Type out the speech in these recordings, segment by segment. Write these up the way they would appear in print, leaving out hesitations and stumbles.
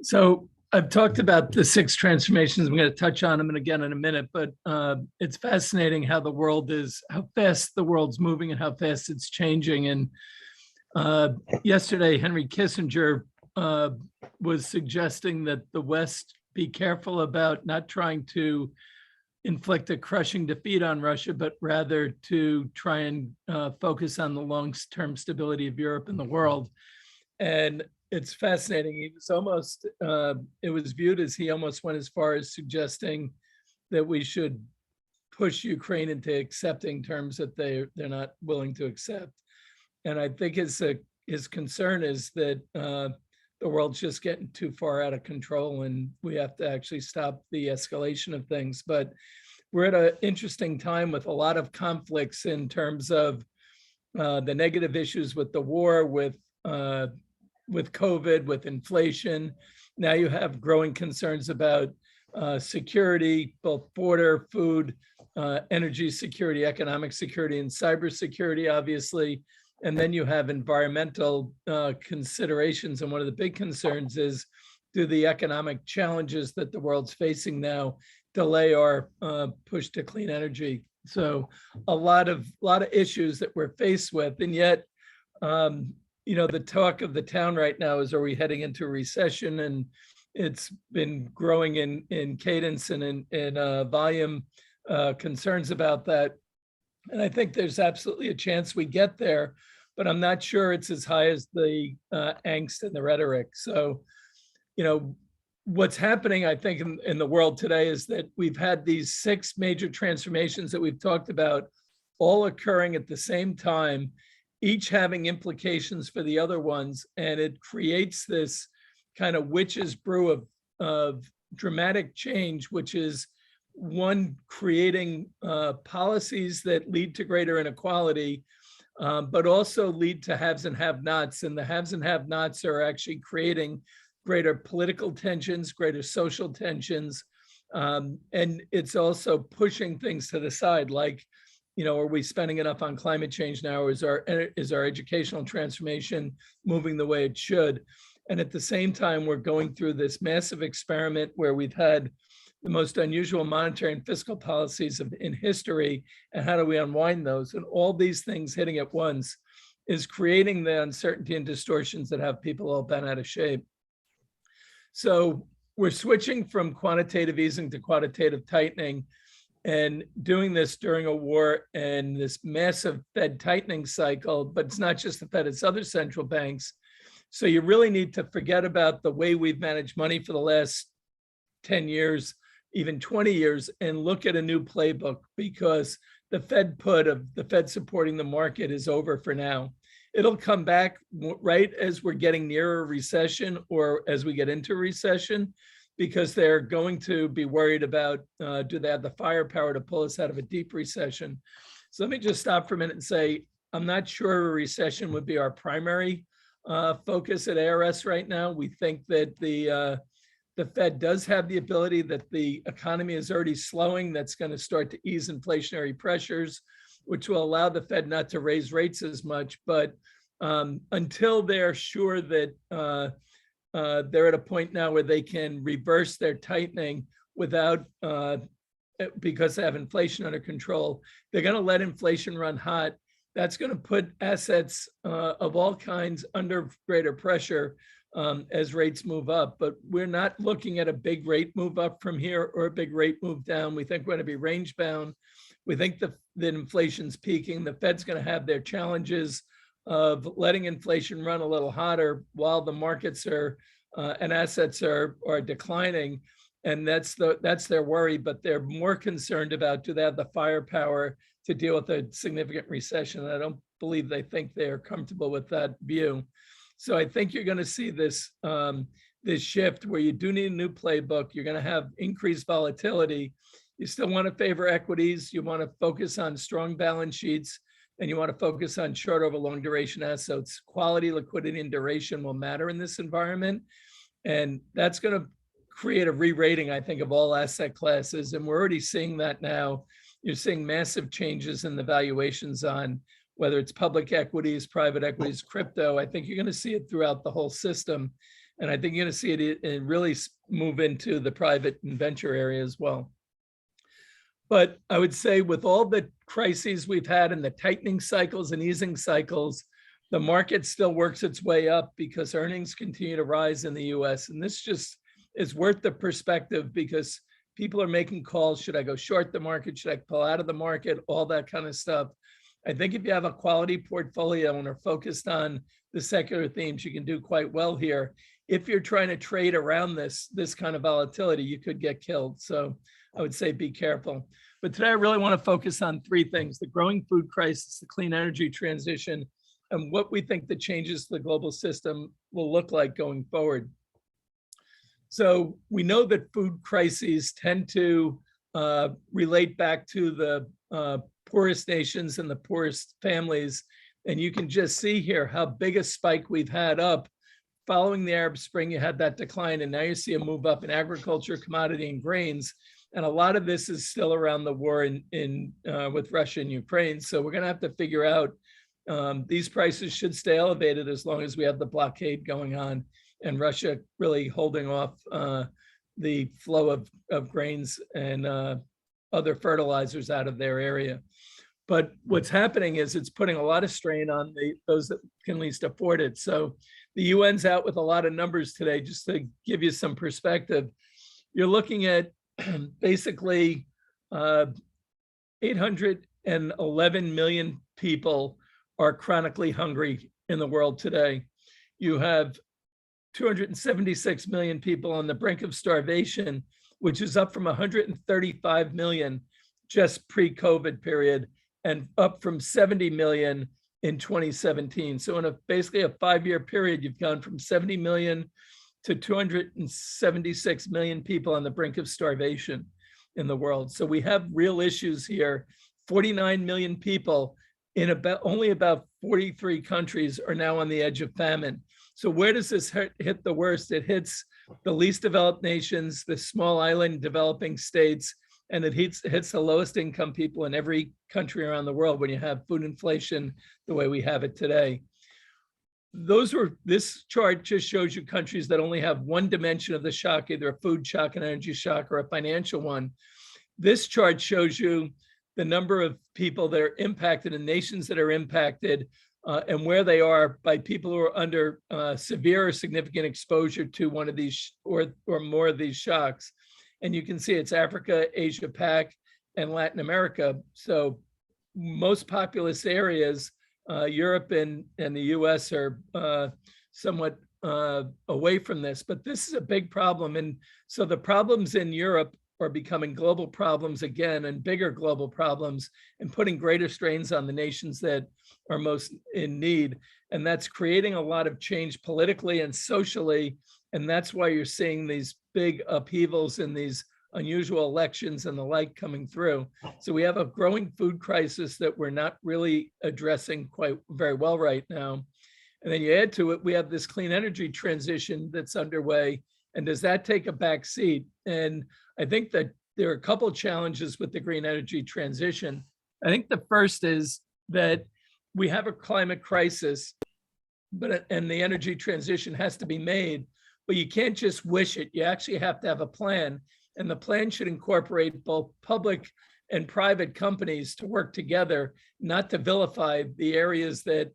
So I've talked about the six transformations. I'm going to touch on them and again in a minute, but it's fascinating how fast the world's moving and how fast it's changing. And uh, yesterday, Henry Kissinger uh, was suggesting that the West be careful about not trying to inflict a crushing defeat on Russia, but rather to try and focus on the long-term stability of Europe and the world. And it's fascinating. It was viewed as he almost went as far as suggesting that we should push Ukraine into accepting terms that they're not willing to accept. And I think his concern is that the world's just getting too far out of control and we have to actually stop the escalation of things. But we're at an interesting time with a lot of conflicts in terms of the negative issues with the war, with COVID, with inflation. Now you have growing concerns about security, both border, food, energy security, economic security, and cybersecurity, obviously. And then you have environmental considerations. And one of the big concerns is, do the economic challenges that the world's facing now delay our push to clean energy? So a lot of issues that we're faced with, and yet the talk of the town right now is, are we heading into a recession? And it's been growing in cadence and in volume, concerns about that. And I think there's absolutely a chance we get there, but I'm not sure it's as high as the angst and the rhetoric. So, what's happening, I think, in the world today is that we've had these six major transformations that we've talked about all occurring at the same time, each having implications for the other ones. And it creates this kind of witch's brew of dramatic change, which is one, creating policies that lead to greater inequality, but also lead to haves and have-nots. And the haves and have-nots are actually creating greater political tensions, greater social tensions. And it's also pushing things to the side, like, are we spending enough on climate change now? Is our educational transformation moving the way it should? And at the same time, we're going through this massive experiment where we've had the most unusual monetary and fiscal policies in history. And how do we unwind those? And all these things hitting at once is creating the uncertainty and distortions that have people all bent out of shape. So we're switching from quantitative easing to quantitative tightening, and doing this during a war and this massive Fed tightening cycle. But it's not just the Fed, it's other central banks. So you really need to forget about the way we've managed money for the last 10 years, even 20 years, and look at a new playbook, because the Fed put of the Fed supporting the market is over for now. It'll come back right as we're getting nearer a recession or as we get into recession, because they're going to be worried about, do they have the firepower to pull us out of a deep recession? So let me just stop for a minute and say, I'm not sure a recession would be our primary focus at ARS right now. We think that the Fed does have the ability, that the economy is already slowing, that's going to start to ease inflationary pressures, which will allow the Fed not to raise rates as much. But until they're sure that they're at a point now where they can reverse their tightening without, because they have inflation under control, they're going to let inflation run hot. That's going to put assets of all kinds under greater pressure as rates move up. But we're not looking at a big rate move up from here or a big rate move down. We think we're going to be range bound. We think that inflation's peaking. The Fed's going to have their challenges of letting inflation run a little hotter while the markets are and assets are declining. And that's their worry, but they're more concerned about, do they have the firepower to deal with a significant recession? I don't believe they think they're comfortable with that view. So I think you're going to see this shift where you do need a new playbook. You're going to have increased volatility. You still want to favor equities. You want to focus on strong balance sheets, and you want to focus on short over long duration assets. Quality, liquidity, and duration will matter in this environment. And that's going to create a re-rating, I think, of all asset classes. And we're already seeing that now. You're seeing massive changes in the valuations on whether it's public equities, private equities, crypto. I think you're going to see it throughout the whole system. And I think you're going to see it really move into the private and venture area as well. But I would say with all the crises we've had and the tightening cycles and easing cycles, the market still works its way up because earnings continue to rise in the US. And this just is worth the perspective because people are making calls. Should I go short the market? Should I pull out of the market? All that kind of stuff. I think if you have a quality portfolio and are focused on the secular themes, you can do quite well here. If you're trying to trade around this kind of volatility, you could get killed. So I would say be careful. But today I really want to focus on three things: the growing food crisis, the clean energy transition, and what we think the changes to the global system will look like going forward. So we know that food crises tend to relate back to the poorest nations and the poorest families. And you can just see here how big a spike we've had up. Following the Arab Spring, you had that decline, and now you see a move up in agriculture, commodity, and grains. And a lot of this is still around the war with Russia and Ukraine. So we're going to have to figure out these prices should stay elevated as long as we have the blockade going on and Russia really holding off the flow of grains and other fertilizers out of their area. But what's happening is it's putting a lot of strain on those that can least afford it. So the UN's out with a lot of numbers today, just to give you some perspective. You're looking at basically 811 million people are chronically hungry in the world today. You have 276 million people on the brink of starvation, which is up from 135 million just pre-COVID period, and up from 70 million in 2017. So in basically a 5-year period, you've gone from 70 million to 276 million people on the brink of starvation in the world. So we have real issues here. 49 million people in only about 43 countries are now on the edge of famine. So where does this hit the worst? It hits the least developed nations, the small island developing states, and it hits the lowest income people in every country around the world when you have food inflation the way we have it today. This chart just shows you countries that only have one dimension of the shock, either a food shock, an energy shock, or a financial one. This chart shows you the number of people that are impacted and nations that are impacted and where they are by people who are under severe or significant exposure to one of these or more of these shocks. And you can see it's Africa, Asia Pac, and Latin America. So most populous areas, Europe and the US are somewhat away from this, but this is a big problem. And so the problems in Europe are becoming global problems again, and bigger global problems, and putting greater strains on the nations that are most in need. And that's creating a lot of change politically and socially. And that's why you're seeing these big upheavals in these unusual elections and the like coming through. So we have a growing food crisis that we're not really addressing quite very well right now. And then you add to it, we have this clean energy transition that's underway. And does that take a back seat? And I think that there are a couple of challenges with the green energy transition. I think the first is that we have a climate crisis, and the energy transition has to be made, but you can't just wish it. You actually have to have a plan. And the plan should incorporate both public and private companies to work together, not to vilify the areas that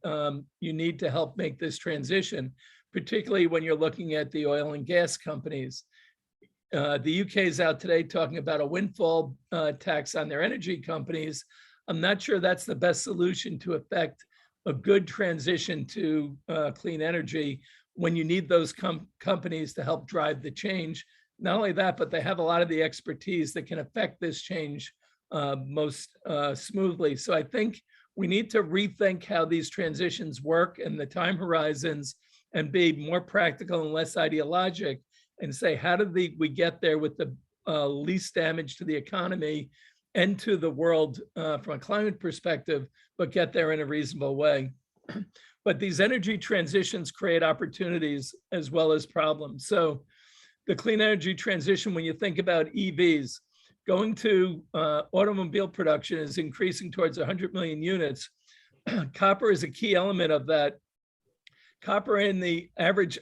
you need to help make this transition, particularly when you're looking at the oil and gas companies. The UK is out today talking about a windfall tax on their energy companies. I'm not sure that's the best solution to effect a good transition to clean energy when you need those companies to help drive the change. Not only that, but they have a lot of the expertise that can affect this change most smoothly. So I think we need to rethink how these transitions work and the time horizons, and be more practical and less ideologic, and say, how did we get there with the least damage to the economy and to the world from a climate perspective, but get there in a reasonable way. But these energy transitions create opportunities as well as problems. So the clean energy transition, when you think about EVs, going to automobile production is increasing towards 100 million units. Copper is a key element of that. Copper in the average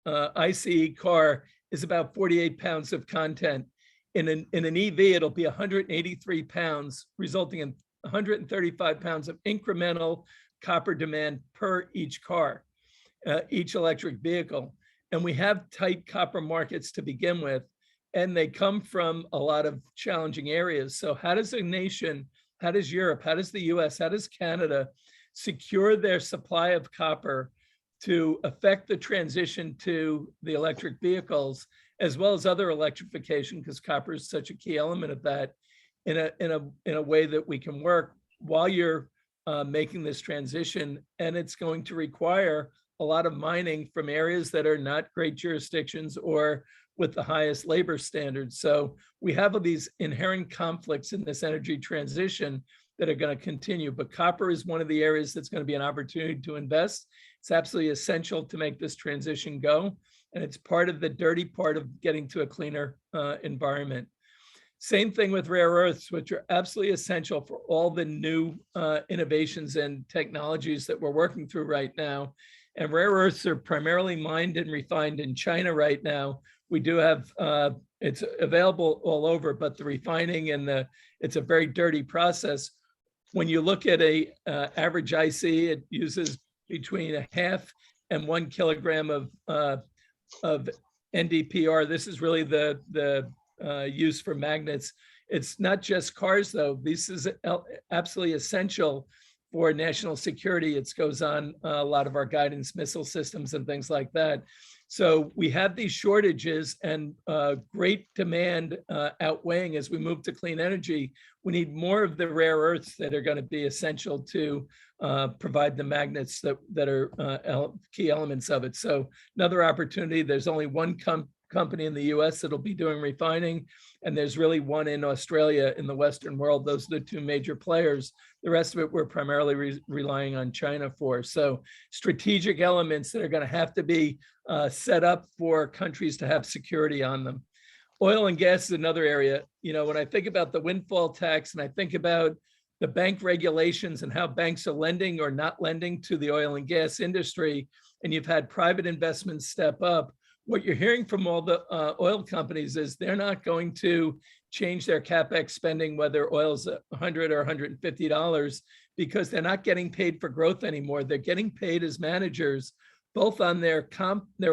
ICE car is about 48 pounds of content. In an EV, it'll be 183 pounds, resulting in 135 pounds of incremental copper demand per each car, each electric vehicle. And we have tight copper markets to begin with, and they come from a lot of challenging areas. So how does a nation, how does Europe, how does the US, how does Canada secure their supply of copper to affect the transition to the electric vehicles, as well as other electrification, because copper is such a key element of that, in a way that we can work while you're making this transition. And it's going to require a lot of mining from areas that are not great jurisdictions or with the highest labor standards. So we have these inherent conflicts in this energy transition that are going to continue, but copper is one of the areas that's going to be an opportunity to invest. It's absolutely essential to make this transition go, and it's part of the dirty part of getting to a cleaner environment. Same thing with rare earths, which are absolutely essential for all the new innovations and technologies that we're working through right now. And rare earths are primarily mined and refined in China right now. We do have, it's available all over, but the refining and it's a very dirty process. When you look at a average IC, it uses between 0.5 and 1 kilogram of NdPr. This is really the use for magnets. It's not just cars, though. This is absolutely essential for national security. It goes on a lot of our guidance missile systems and things like that. So we have these shortages and great demand outweighing as we move to clean energy. We need more of the rare earths that are going to be essential to provide the magnets that are key elements of it. So another opportunity, there's only one company in the US that'll be doing refining, and there's really one in Australia in the Western world. Those are the two major players. The rest of it, we're primarily relying on China for. So strategic elements that are going to have to be set up for countries to have security on them. Oil and gas is another area. You know, when I think about the windfall tax and I think about the bank regulations and how banks are lending or not lending to the oil and gas industry, and you've had private investments step up, what you're hearing from all the oil companies is they're not going to change their CapEx spending, whether oil's $100 or $150, because they're not getting paid for growth anymore. They're getting paid as managers, both on their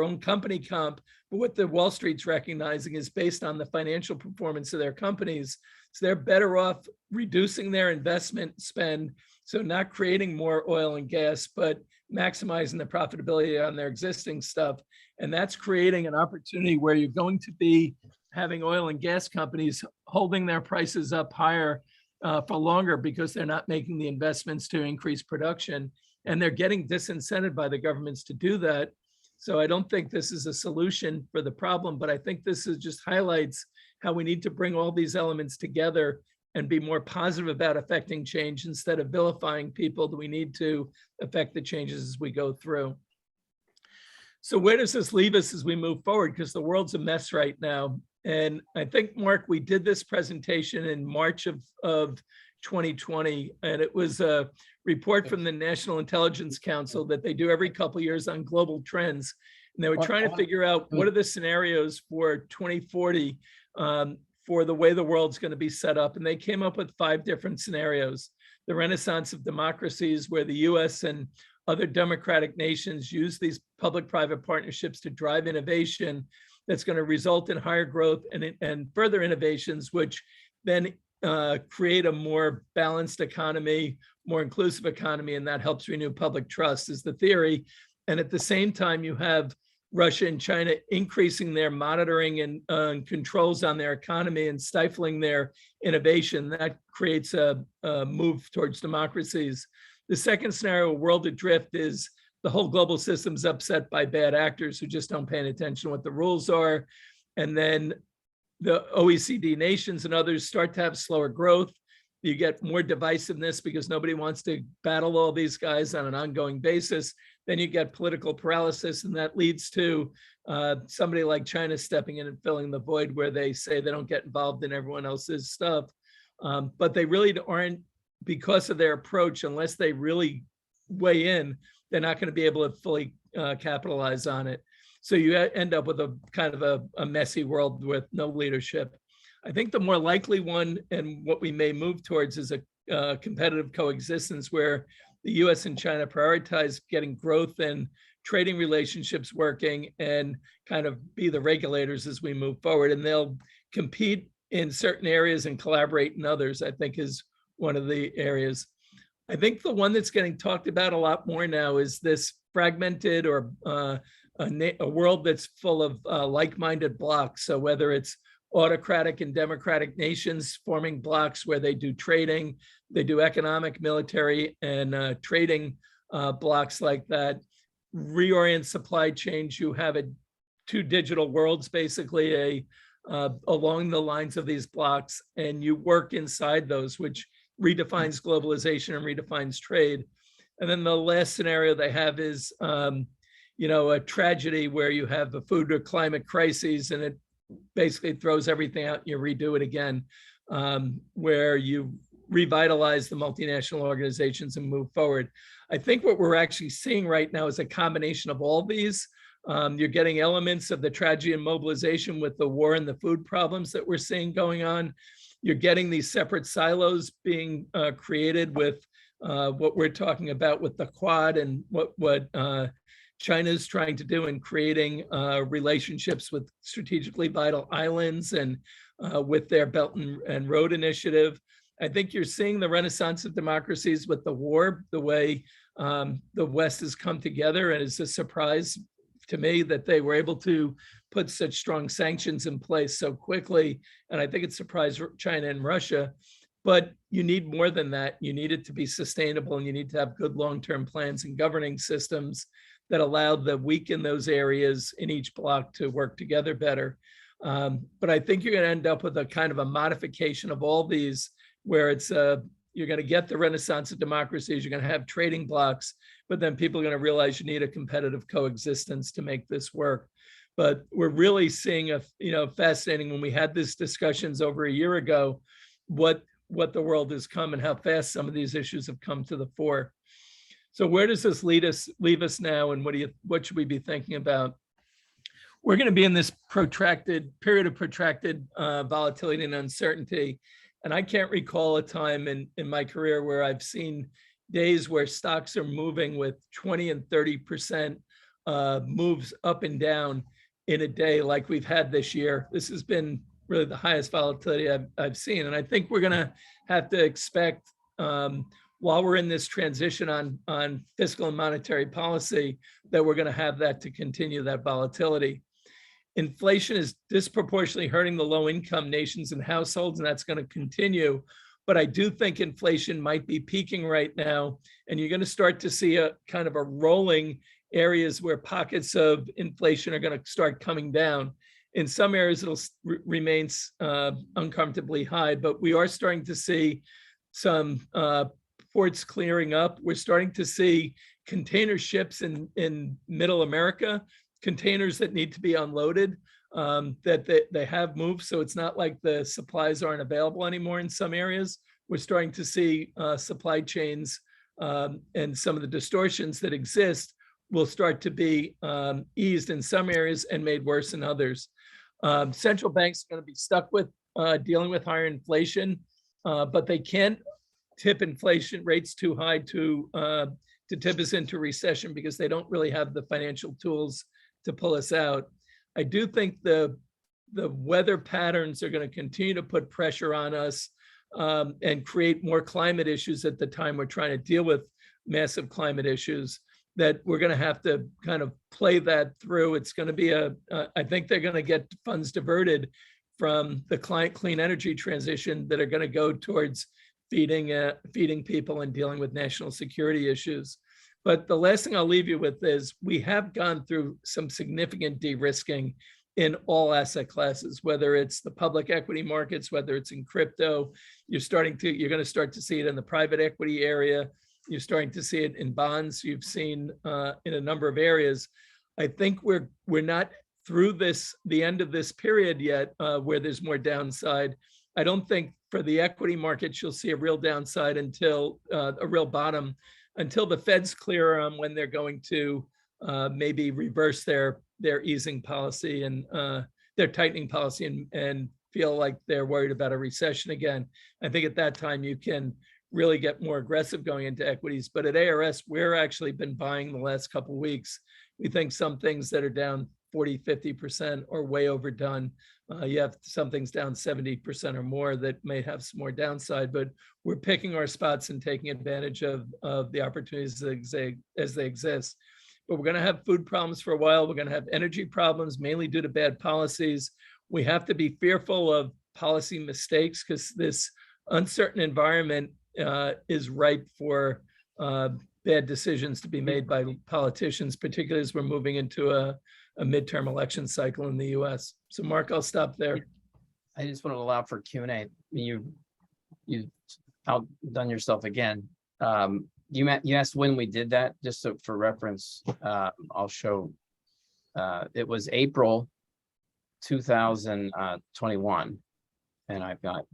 own company comp, but what the Wall Street's recognizing is based on the financial performance of their companies. So they're better off reducing their investment spend, so not creating more oil and gas, but maximizing the profitability on their existing stuff. And that's creating an opportunity where you're going to be having oil and gas companies holding their prices up higher for longer because they're not making the investments to increase production. And they're getting disincented by the governments to do that. So I don't think this is a solution for the problem, but I think this is just highlights how we need to bring all these elements together and be more positive about affecting change instead of vilifying people. That we need to affect the changes as we go through. So where does this leave us as we move forward? Because the world's a mess right now. And I think, Mark, we did this presentation in March of 2020, and it was a report from the National Intelligence Council that they do every couple of years on global trends. And they were trying to figure out what are the scenarios for 2040 for the way the world's going to be set up. And they came up with 5 different scenarios. The renaissance of democracies, where the US and other democratic nations use these public-private partnerships to drive innovation that's going to result in higher growth and further innovations, which then create a more balanced economy, more inclusive economy, and that helps renew public trust, is the theory. And at the same time, you have Russia and China increasing their monitoring and controls on their economy and stifling their innovation. That creates a move towards democracies. The second scenario, world adrift, is the whole global system's upset by bad actors who just don't pay attention to what the rules are. And then the OECD nations and others start to have slower growth. You get more divisiveness because nobody wants to battle all these guys on an ongoing basis. Then you get political paralysis, and that leads to somebody like China stepping in and filling the void where they say they don't get involved in everyone else's stuff. But they really aren't, because of their approach, unless they really weigh in, they're not going to be able to fully capitalize on it. So you end up with a kind of a messy world with no leadership. I think the more likely one, and what we may move towards, is a competitive coexistence where the US and China prioritize getting growth and trading relationships working and kind of be the regulators as we move forward. And they'll compete in certain areas and collaborate in others, I think, is one of the areas. I think the one that's getting talked about a lot more now is this fragmented or a world that's full of like-minded blocs. So whether it's autocratic and democratic nations forming blocs where they do trading, they do economic, military, and trading blocs like that, reorient supply chains. You have two digital worlds, basically, along the lines of these blocs, and you work inside those, which redefines globalization and redefines trade. And then the last scenario they have is, a tragedy where you have a food or climate crises, and it basically throws everything out and you redo it again, where you revitalize the multinational organizations and move forward. I think what we're actually seeing right now is a combination of all these. You're getting elements of the tragedy and mobilization with the war and the food problems that we're seeing going on. You're getting these separate silos being created with what we're talking about with the Quad and what China's trying to do in creating relationships with strategically vital islands and with their Belt and Road Initiative. I think you're seeing the renaissance of democracies with the war, the way the West has come together, and it's a surprise to me that they were able to put such strong sanctions in place so quickly. And I think it surprised China and Russia. But you need more than that. You need it to be sustainable, and you need to have good long-term plans and governing systems that allow the weak in those areas in each bloc to work together better. But I think you're going to end up with a kind of a modification of all these, where it's you're going to get the renaissance of democracies, you're going to have trading blocs, but then people are going to realize you need a competitive coexistence to make this work. But we're really seeing fascinating, when we had these discussions over a year ago, what the world has come and how fast some of these issues have come to the fore. So where does this leave us now, and what should we be thinking about? We're going to be in this period of protracted volatility and uncertainty. And I can't recall a time in my career where I've seen days where stocks are moving with 20 and 30% moves up and down in a day like we've had this year. This has been really the highest volatility I've seen. And I think we're going to have to expect, while we're in this transition on fiscal and monetary policy, that we're going to have that to continue, that volatility. Inflation is disproportionately hurting the low-income nations and households, and that's going to continue. But I do think inflation might be peaking right now, and you're going to start to see a kind of a rolling areas where pockets of inflation are going to start coming down. In some areas, it'll remain uncomfortably high, but we are starting to see some ports clearing up. We're starting to see container ships in Middle America, containers that need to be unloaded, that they have moved. So it's not like the supplies aren't available anymore in some areas. We're starting to see supply chains and some of the distortions that exist will start to be eased in some areas and made worse in others. Central banks are going to be stuck with dealing with higher inflation, but they can't tip inflation rates too high to tip us into recession, because they don't really have the financial tools to pull us out. I do think the weather patterns are going to continue to put pressure on us and create more climate issues at the time we're trying to deal with massive climate issues, that we're going to have to kind of play that through. It's going to be I think they're going to get funds diverted from the clean energy transition that are going to go towards feeding people and dealing with national security issues. But the last thing I'll leave you with is we have gone through some significant de-risking in all asset classes, whether it's the public equity markets, whether it's in crypto. You're going to start to see it in the private equity area. You're starting to see it in bonds. You've seen in a number of areas. I think we're not through the end of this period yet, where there's more downside. I don't think for the equity markets you'll see a real downside until a real bottom, until the Fed's clear on when they're going to maybe reverse their they're easing policy and they're tightening policy and feel like they're worried about a recession again. I think at that time you can really get more aggressive going into equities. But at ARS, we're actually been buying the last couple of weeks. We think some things that are down 40, 50% are way overdone. You have some things down 70% or more that may have some more downside, but we're picking our spots and taking advantage of the opportunities as they exist. But we're going to have food problems for a while. We're going to have energy problems, mainly due to bad policies. We have to be fearful of policy mistakes because this uncertain environment is ripe for bad decisions to be made by politicians, particularly as we're moving into a midterm election cycle in the US. So Mark, I'll stop there. I just want to allow for Q&A. You outdone yourself again. You asked when we did that, just so for reference, I'll show. It was April 2021, and I've got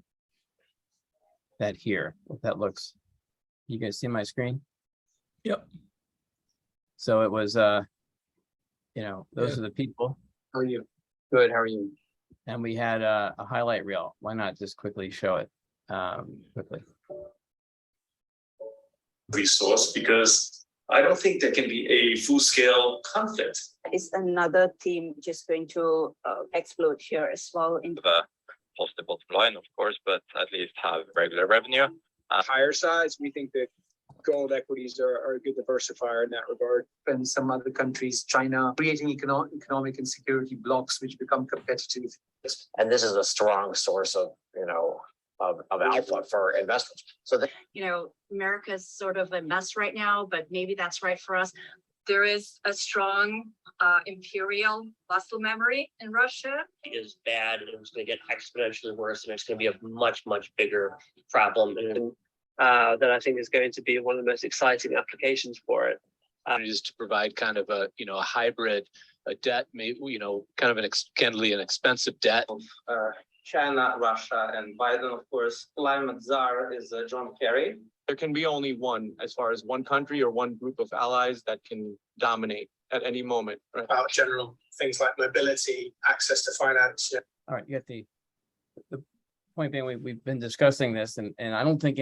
that here. If that looks, you guys see my screen? Yep. So it was, those are the people. How are you? Good. How are you? And we had a highlight reel. Why not just quickly show it quickly? Resource, because I don't think there can be a full-scale conflict. Is another theme just going to explode here as well? In the positive bottom line, of course, but at least have regular revenue. Higher sides, we think that gold equities are a good diversifier in that regard. And some other countries, China, creating economic and security blocks which become competitive. And this is a strong source of, of alpha for investors. So that, America's sort of a mess right now, but maybe that's right for us. There is a strong imperial muscle memory in Russia. It is bad and it's going to get exponentially worse, and it's going to be a much, much bigger problem. And that I think is going to be one of the most exciting applications for it. Is to provide kind of a hybrid, a debt, maybe kind of candidly an expensive debt. China, Russia, and Biden, of course. Climate czar is John Kerry. There can be only one, as far as one country or one group of allies that can dominate at any moment. Right? About general things like mobility, access to finance. Yeah. All right, you got the point being, we've been discussing this, and I don't think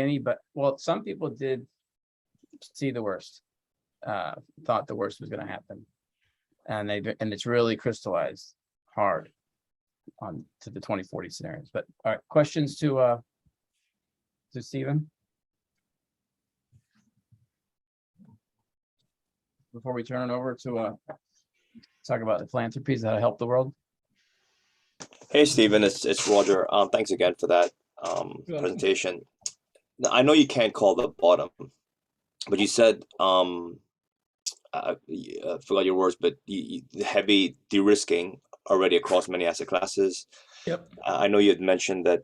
some people did see the worst, thought the worst was going to happen, and it's really crystallized hard on to the 2040 scenarios. But all right, questions to Stephen before we turn it over to talk about the philanthropies that help the world. Hey, Stephen, it's Roger. Thanks again for that presentation. Now, I know you can't call the bottom, but you said, I forgot your words, but the heavy de-risking already across many asset classes. Yep. I know you had mentioned that,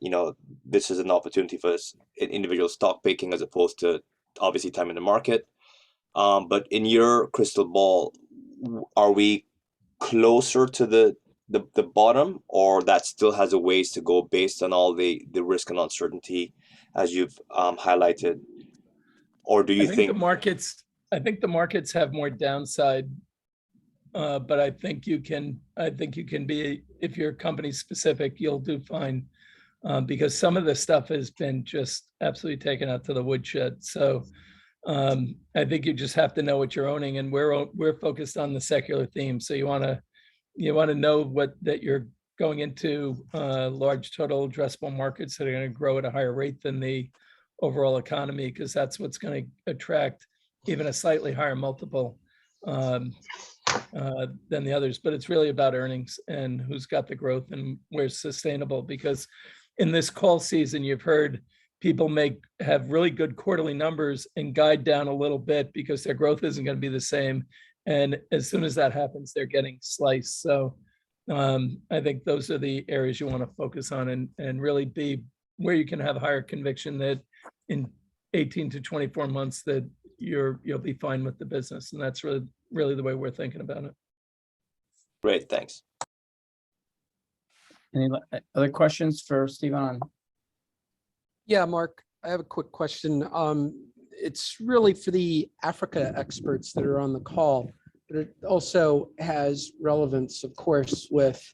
this is an opportunity for individual stock picking as opposed to obviously time in the market. But in your crystal ball, are we closer to the bottom, or that still has a ways to go based on all the risk and uncertainty as you've highlighted? Or do you think I think the markets have more downside, but I think you can be, if you're company specific, you'll do fine, because some of the stuff has been just absolutely taken out to the woodshed. So I think you just have to know what you're owning, and we're focused on the secular theme. So you want to know that you're going into large total addressable markets that are going to grow at a higher rate than the overall economy, because that's what's going to attract even a slightly higher multiple than the others. But it's really about earnings and who's got the growth and where's sustainable. Because in this call season, you've heard people have really good quarterly numbers and guide down a little bit because their growth isn't going to be the same. And as soon as that happens, they're getting sliced. So I think those are the areas you want to focus on and really be where you can have higher conviction that in 18 to 24 months that you'll be fine with the business. And that's really the way we're thinking about it. Great, thanks. Any other questions for Stephen? Yeah, Mark, I have a quick question. It's really for the Africa experts that are on the call. but it also has relevance, of course, with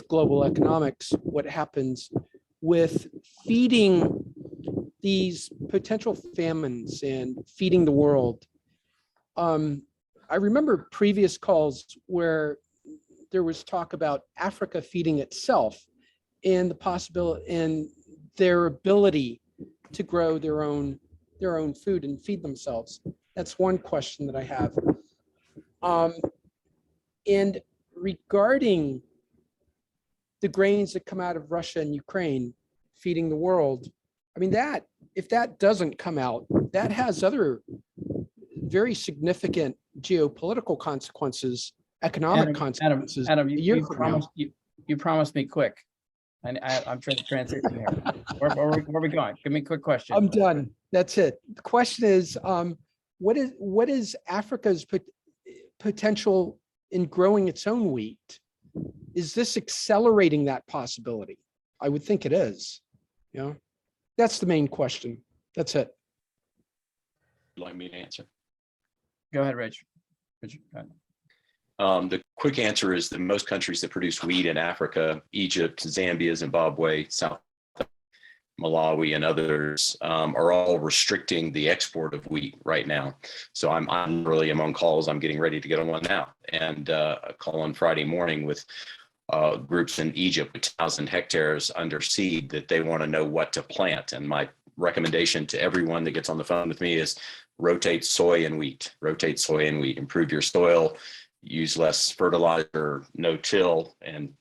global economics, what happens with feeding these potential famines and feeding the world. I remember previous calls where there was talk about Africa feeding itself and the possibility and their ability to grow their own food and feed themselves. That's one question that I have. And regarding the grains that come out of Russia and Ukraine feeding the world, I mean, that if that doesn't come out, that has other very significant geopolitical consequences, economic consequences. Adam, a year you from promised now. you promised me quick. And I'm trying to transition here. Where are we going? Give me a quick question. I'm done. That's it. The question is, what is Africa's potential in growing its own wheat? Is this accelerating that possibility? I would think it is. You know, that's the main question. That's it. Like me to answer. Go ahead, Rich. Richard, go ahead. The quick answer is that most countries that produce wheat in Africa, Egypt, Zambia, Zimbabwe, South Malawi, and others, are all restricting the export of wheat right now. So I'm really among calls. I'm getting ready to get on one now, and a call on Friday morning with groups in Egypt with 1,000 hectares under seed that they want to know what to plant. And my recommendation to everyone that gets on the phone with me is rotate soy and wheat. Rotate soy and wheat. Improve your soil. Use less fertilizer, no-till, and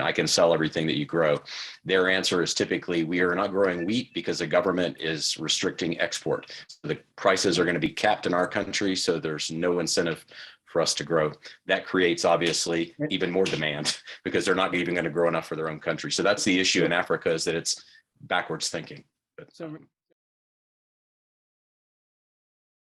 I can sell everything that you grow. Their answer is typically, we are not growing wheat because the government is restricting export. So the prices are going to be capped in our country, so there's no incentive for us to grow. That creates obviously even more demand because they're not even going to grow enough for their own country. So that's the issue in Africa, is that it's backwards thinking. So